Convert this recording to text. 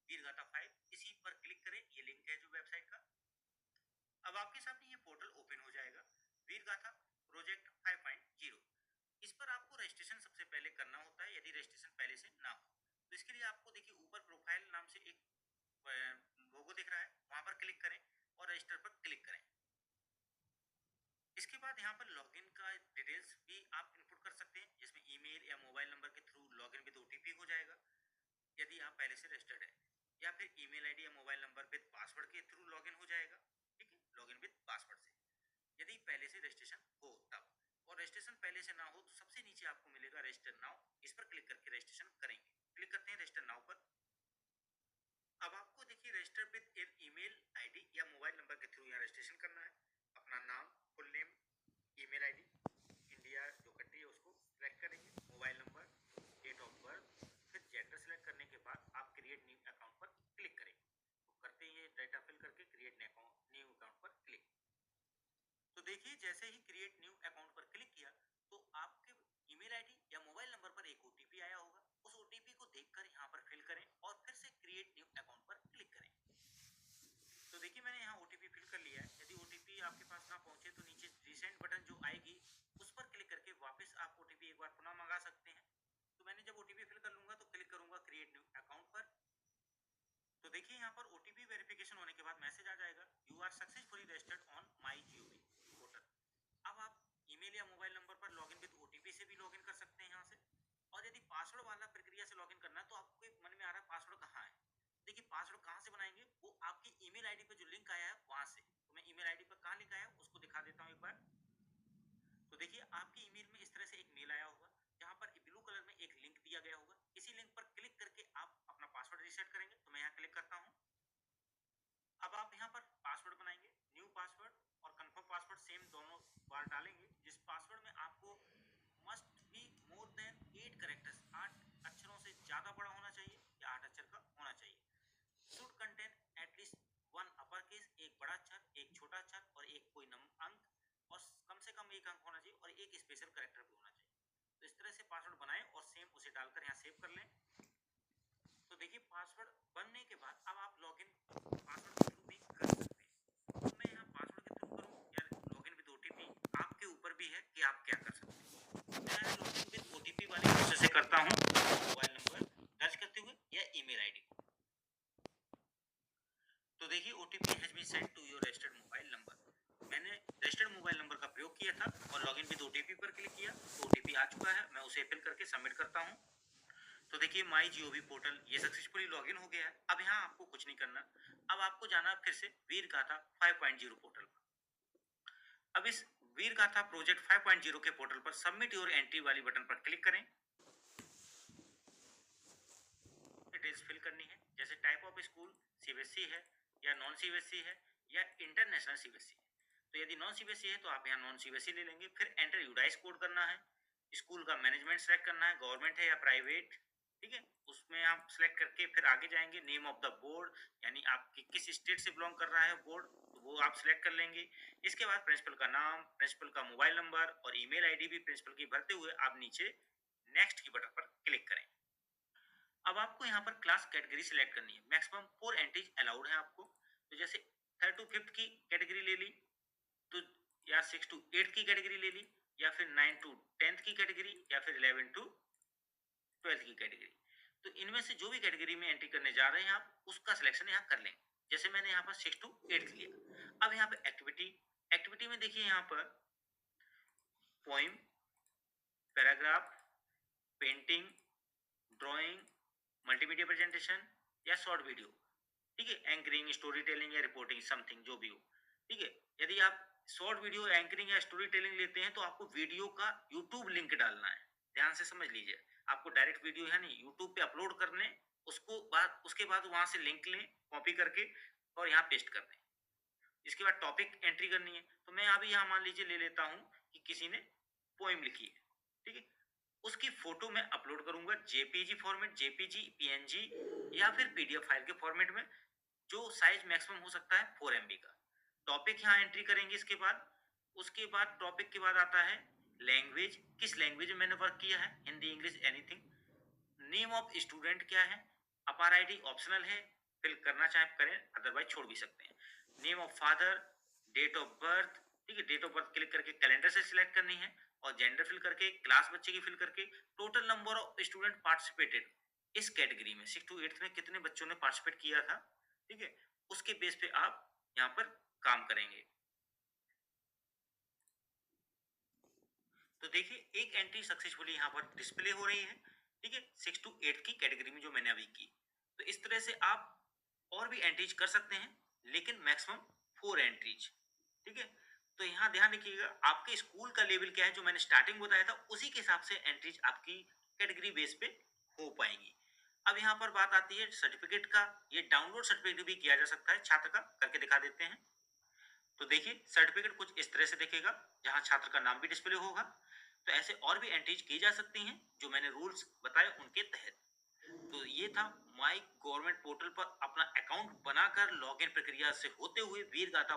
वीरगाथा 5, इसी पर क्लिक करें। ये लिंक है जो वेबसाइट का। अब आपके सामने ये पोर्टल ओपन हो जाएगा, वीरगाथा प्रोजेक्ट 5.0। इस पर आपको रजिस्ट्रेशन सबसे पहले करना होता है, यदि रजिस्ट्रेशन पहले से ना हो तो इसके लिए आपको देखिए ऊपर प्रोफाइल नाम से एक लोगो दिख रहा है, वहां पर क्लिक करें और रजिस्टर पर क्लिक करें। इसके बाद यहाँ पर लॉगिन का डिटेल्स भी आप इनपुट कर सकते हैं, जिसमें ईमेल या मोबाइल नंबर के थ्रू लॉगिन विद ओटीपी हो जाएगा यदि आप पहले से रजिस्टर्ड है, या फिर ईमेल आईडी या मोबाइल नंबर विद पासवर्ड के थ्रू लॉगिन हो जाएगा। ठीक है, लॉगिन विद पासवर्ड से यदि पहले से रजिस्ट्रेशन हो तब। और रजिस्ट्रेशन पहले से ना हो तो सबसे नीचे आपको मिलेगा रजिस्टर नाउ, इस पर क्लिक करके रजिस्ट्रेशन करेंगे। क्लिक करते हैं रजिस्टर नाउ पर। अब आपको देखिए रजिस्टर विद ईमेल आईडी या मोबाइल नंबर के थ्रू यहाँ रजिस्ट्रेशन करना है। अपना नाम, full name, email ID, India जो कंट्री है उसको सिलेक्ट करेंगे, mobile number, date of birth, फिर जेंडर सिलेक्ट करने के बाद आप क्रिएट न्यू अकाउंट पर क्लिक करेंगे। तो करते हैं ये डाटा फिल करके क्रिएट न्यू अकाउंट पर क्लिक। तो देखिए जैसे ही क्रिएट न्यू अकाउंट पर क्लिक किया तो आपके ईमेल आईडी या मोबाइल नंबर पर एक ओटीपी आया होगा। उस ओटीपी को देखकर यहाँ पर फिल करें और फिर से क्रिएट न्यू अकाउंट पर क्लिक करें। तो देखिए मैंने यहाँ ओटीपी फिल कर लिया है। यदि ओटीपी आपके पास ना पहुंचे तो नीचे रिसेंट बटन जो आएगी उस पर क्लिक करके वापस आप ओटीपी एक बार पुनः मंगा सकते हैं। तो मैंने जब ओटीपी फिल कर लूंगा तो क्लिक करूंगा क्रिएट न्यू अकाउंट पर। तो देखिए यहाँ पर ओटीपी वेरिफिकेशन होने के बाद मैसेज आ जाएगा, you are successfully registered on my gov portal. अब आप ईमेल या मोबाइल नंबर पर लॉगिन विद ओटीपी से भी लॉगिन कर सकते हैं यहाँ से। और यदि पासवर्ड वाला प्रक्रिया से लॉगिन करना है तो आपको मन में आ रहा है पासवर्ड कहाँ है। देखिए पासवर्ड कहाँ से बनाएंगे, वो आपकी ईमेल आईडी पे जो लिंक आया है वहां से। तो मैं ईमेल आईडी पर कहाँ लिंक आया है उसको दिखा देता हूँ एक बार। तो देखिए आपकी ईमेल में इस तरह से एक मेल आया होगा, जहाँ पर ब्लू कलर में एक लिंक दिया गया होगा। इसी लिंक पर क्लिक करके आप अपना पासवर्ड रीसेट करेंगे। तो मैं यहाँ क्लिक करता हूँ। अब आप यहाँ पर पासवर्ड बनाएंगे, न्यू पासवर्ड और कंफर्म पासवर्ड सेम दोनों बार डालेंगे, जिस पासवर्ड में आपको must be more than 8 characters, 8 अक्षरों से ज्यादा बड़ा होना चाहिए या 8 अक्षर का होना चाहिए। Should contain at least one upper case, एक बड़ा अक्षर, एक छोटा अक्षर और एक कोई अंक, और कम से कम एक अंक होना चाहिए और एक स्पेशल कैरेक्टर भी होना चाहिए। तो इस तरह से पासवर्ड बनाएं और सेम उसे डालकर यहाँ सेव कर लें। तो देखिए पासवर्ड बनने के बाद अब आप लॉगिन पासवर्ड के थ्रू भी कर सकते हैं। तो मैं यहाँ पासवर्ड के थ्रू करूँ या लॉगिन विद ओटीपी, आपके ऊपर भी है कि आप क्या कर सकते हैं। मैं लॉगिन विद ओटीपी वाले प्रोसेस से करता हूँ, मोबाइल नंबर दर्ज करते हुए या ईमेल आईडी। तो देखिए OTP has been sent to your registered mobile number. मैंने रजिस्टर्ड मोबाइल नंबर का प्रयोग किया था और लॉगिन विद ओटीपी पर क्लिक किया तो ओटीपी आ चुका है। मैं उसे फिल करके सबमिट करता हूँ। तो देखिए माई जीओवी पोर्टल ये सक्सेसफुली लॉगिन हो गया है। अब यहाँ आपको कुछ नहीं करना, अब आपको जाना फिर से वीरगाथा 5.0 पोर्टल पर। अब इस वीरगाथा प्रोजेक्ट 5.0 के पोर्टल पर सबमिट योर एंट्री वाली बटन पर क्लिक करें। डिटेल्स फिल करनी है, जैसे टाइप ऑफ स्कूल सीबीएसई है या नॉन सीबीएसई है या इंटरनेशनल सीबीएसई। तो यदि नॉन सीबीएसई है तो आप यहाँ नॉन सीबीएसई ले लेंगे। फिर एंटर यूडाइस कोड करना है, स्कूल का मैनेजमेंट सेलेक्ट करना है, गवर्नमेंट है या प्राइवेट। ठीक है, उसमें आप सेलेक्ट करके फिर आगे जाएंगे। नेम ऑफ द बोर्ड, यानी आपकी किस स्टेट से बिलोंग कर रहा है बोर्ड, तो वो आप सिलेक्ट कर लेंगे। इसके बाद प्रिंसिपल का नाम, प्रिंसिपल का मोबाइल नंबर और ईमेल आईडी भी प्रिंसिपल की भरते हुए आप नीचे नेक्स्ट की बटन पर क्लिक करें। अब आपको यहाँ पर क्लास कैटेगरी सिलेक्ट करनी है। मैक्सिमम 4 एंट्रीज अलाउड है आपको। तो जैसे 3rd to 5th की कैटेगरी ले ली, तो या 6 to 8 की कैटेगरी ले ली, या फिर 9 to 10th की कैटेगरी, या फिर 11 to 12th की कैटेगरी। तो इनमें से जो भी कैटेगरी में एंट्री करने जा रहे हैं आप उसका सिलेक्शन यहाँ कर लें। जैसे मैंने यहाँ पर 6 to 8th लिया। अब यहाँ पे एक्टिविटी, एक्टिविटी में देखिए यहाँ पर poem, paragraph, painting, drawing, multimedia presentation या शॉर्ट वीडियो। ठीक है, एंकरिंग, स्टोरी टेलिंग या रिपोर्टिंग, समथिंग जो भी हो। ठीक है, यदि आप शॉर्ट वीडियो, एंकरिंग या स्टोरी टेलिंग लेते हैं तो आपको वीडियो का यूट्यूब लिंक डालना है। ध्यान से समझ लीजिए, आपको डायरेक्ट वीडियो है नहीं, यूट्यूब पे अपलोड कर लें, उसके बाद वहां से लिंक लें कॉपी करके और यहाँ पेस्ट कर दें। इसके बाद टॉपिक एंट्री करनी है। तो मैं अभी यहाँ मान लीजिए ले लेता हूँ कि किसी ने पोइम लिखी है। ठीक है, उसकी फोटो मैं अपलोड करूंगा जेपीजी फॉर्मेट, जेपीजी, पीएनजी या फिर पीडीएफ फाइल के फॉर्मेट में, जो साइज मैक्सिमम हो सकता है 4 MB का। टॉपिक यहाँ एंट्री करेंगे। उसके बाद टॉपिक के बाद आता है लैंग्वेज, किस लैंग्वेज में मैंने वर्क किया है, Hindi, English, anything. Name of student क्या है, अपार आईडी ऑप्शनल है, फिल करना चाहे करें, अदरवाइज छोड़ भी सकते हैं। Name of father, date of birth, ठीक है, डेट ऑफ बर्थ क्लिक करके कैलेंडर से सिलेक्ट करनी है, और जेंडर फिल करके, क्लास बच्चे की फिल करके, total number of student participated इस कैटेगरी में 6 to 8 में कितने बच्चों ने पार्टिसिपेट किया था, ठीक है, उसके बेस पे आप यहाँ पर काम करेंगे। तो देखिए एक एंट्री सक्सेसफुली यहाँ पर डिस्प्ले हो रही है, ठीक है, 6 to 8 की कैटेगरी में जो मैंने अभी की। तो इस तरह से आप और भी एंट्रीज कर सकते हैं, लेकिन मैक्सिमम 4 एंट्रीज, ठीक है। तो यहाँ ध्यान रखिएगा आपके स्कूल का लेवल क्या है, जो मैंने स्टार्टिंग बताया था उसी के हिसाब से एंट्रीज आपकी कैटेगरी बेस पे हो पाएंगी। अब यहाँ पर बात आती है सर्टिफिकेट का। ये डाउनलोड सर्टिफिकेट भी किया जा सकता है छात्र का, करके दिखा देते हैं। तो देखिए सर्टिफिकेट कुछ इस तरह से दिखेगा, जहां छात्र का नाम भी डिस्प्ले होगा। तो ऐसे और भी एंट्रीज की जा सकती हैं जो मैंने रूल्स बताए उनके तहत। तो ये था माई गवर्नमेंट पोर्टल पर अपना अकाउंट बनाकर लॉगिन प्रक्रिया से होते हुए वीर गाथा